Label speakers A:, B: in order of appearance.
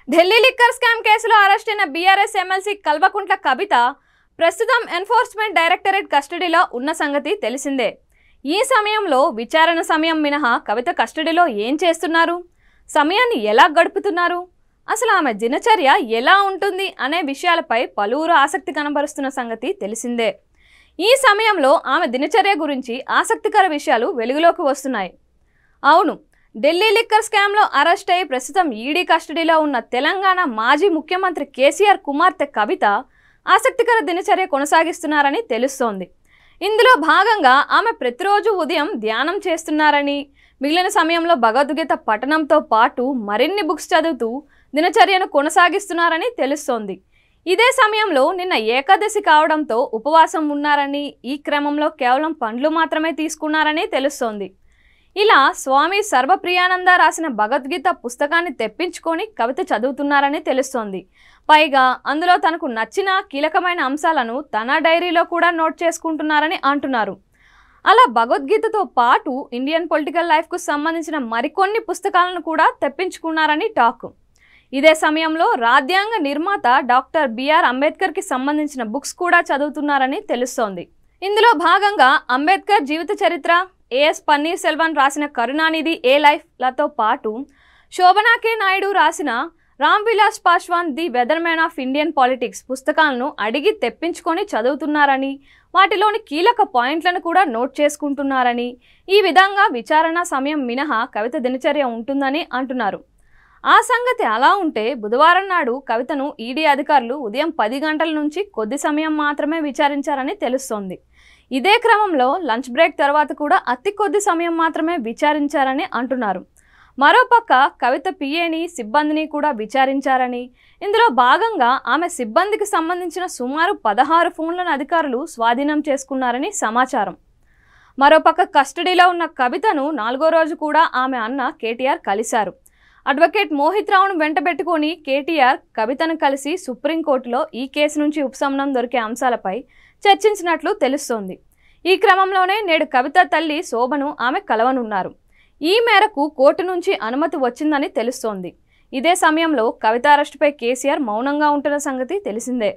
A: Delhi liquor scam కేసులో arrest అయిన BRS MLC Kalvakuntla Kavitha ప్రస్తుతం ఎన్ఫోర్స్మెంట్ డైరెక్టరేట్ కస్టడీలో ఉన్న సంగతి తెలిసిందే. ఈ సమయంలో విచారణ సమయం మినహా కవిత కస్టడీలో ఏం చేస్తున్నారు, సమయాన్ని ఎలా గడుపుతున్నారు, అసలు ఆమె దినచర్య ఎలా ఉంటుంది అనే విషయాలపై పలువురు ఆసక్తి కనబరుస్తున్న సంగతి తెలిసిందే. ఈ సమయంలో ఆమె దినచర్య గురించి ఆసక్తికర విషయాలు వెలుగులోకి వస్తున్నాయి. అవును, ఢిల్లీ లిక్కర్ స్కామ్లో అరెస్ట్ అయి ప్రస్తుతం ఈడీ కస్టడీలో ఉన్న తెలంగాణ మాజీ ముఖ్యమంత్రి కేసీఆర్ కుమార్తె కవిత ఆసక్తికర దినచర్య కొనసాగిస్తున్నారని తెలుస్తోంది. ఇందులో భాగంగా ఆమె ప్రతిరోజు ఉదయం ధ్యానం చేస్తున్నారని, మిగిలిన సమయంలో భగవద్గీత పఠనంతో పాటు మరిన్ని బుక్స్ చదువుతూ దినచర్యను కొనసాగిస్తున్నారని తెలుస్తోంది. ఇదే సమయంలో నిన్న ఏకాదశి కావడంతో ఉపవాసం ఉన్నారని, ఈ క్రమంలో కేవలం పండ్లు మాత్రమే తీసుకున్నారని తెలుస్తోంది. ఇలా స్వామి సర్వప్రియానంద రాసిన భగవద్గీత పుస్తకాన్ని తెప్పించుకొని కవిత చదువుతున్నారని తెలుస్తోంది. పైగా అందులో తనకు నచ్చిన కీలకమైన అంశాలను తన డైరీలో కూడా నోట్ చేసుకుంటున్నారని అంటున్నారు. అలా భగవద్గీతతో పాటు ఇండియన్ పొలిటికల్ లైఫ్కు సంబంధించిన మరికొన్ని పుస్తకాలను కూడా తెప్పించుకున్నారని టాక్. ఇదే సమయంలో రాజ్యాంగ నిర్మాత డాక్టర్ బిఆర్ అంబేద్కర్కి సంబంధించిన బుక్స్ కూడా చదువుతున్నారని తెలుస్తోంది. ఇందులో భాగంగా అంబేద్కర్ జీవిత చరిత్ర, ఏఎస్ పన్నీర్ సెల్వన్ రాసిన కరుణానిధి ఏ లైఫ్లతో పాటు శోభనా కే నాయుడు రాసిన Ram Vilas Paswan the weatherman of Indian politics పుస్తకాలను అడిగి తెప్పించుకొని చదువుతున్నారని, వాటిలోని కీలక పాయింట్లను కూడా నోట్ చేసుకుంటున్నారని, ఈ విధంగా విచారణ సమయం మినహా కవిత దినచర్య ఉంటుందని అంటున్నారు. ఆ సంగతి అలా ఉంటే బుధవారం నాడు కవితను ఈడీ అధికారులు ఉదయం 10 గంటల నుంచి కొద్ది సమయం మాత్రమే విచారించారని తెలుస్తోంది. ఇదే క్రమంలో లంచ్ బ్రేక్ తర్వాత కూడా అతి కొద్ది సమయం మాత్రమే విచారించారని అంటున్నారు. మరోపక్క కవిత పిఏని, సిబ్బందిని కూడా విచారించారని, ఇందులో భాగంగా ఆమె సిబ్బందికి సంబంధించిన సుమారు 16 ఫోన్లను అధికారులు స్వాధీనం చేసుకున్నారని సమాచారం. మరోపక్క కస్టడీలో ఉన్న కవితను 4వ రోజు కూడా ఆమె అన్న కేటీఆర్ కలిశారు. అడ్వకేట్ మోహిత్ రావును వెంటబెట్టుకొని కేటీఆర్ కవితను కలిసి సుప్రీంకోర్టులో ఈ కేసు నుంచి ఉపశమనం దొరికే అంశాలపై చర్చించినట్లు తెలుస్తోంది. ఈ క్రమంలోనే నేడు కవిత తల్లి శోభను ఆమె కలవనున్నారు. ఈ మేరకు కోర్టు నుంచి అనుమతి వచ్చిందని తెలుస్తోంది. ఇదే సమయంలో కవిత అరెస్టుపై కేసీఆర్ మౌనంగా ఉంటున్న సంగతి తెలిసిందే.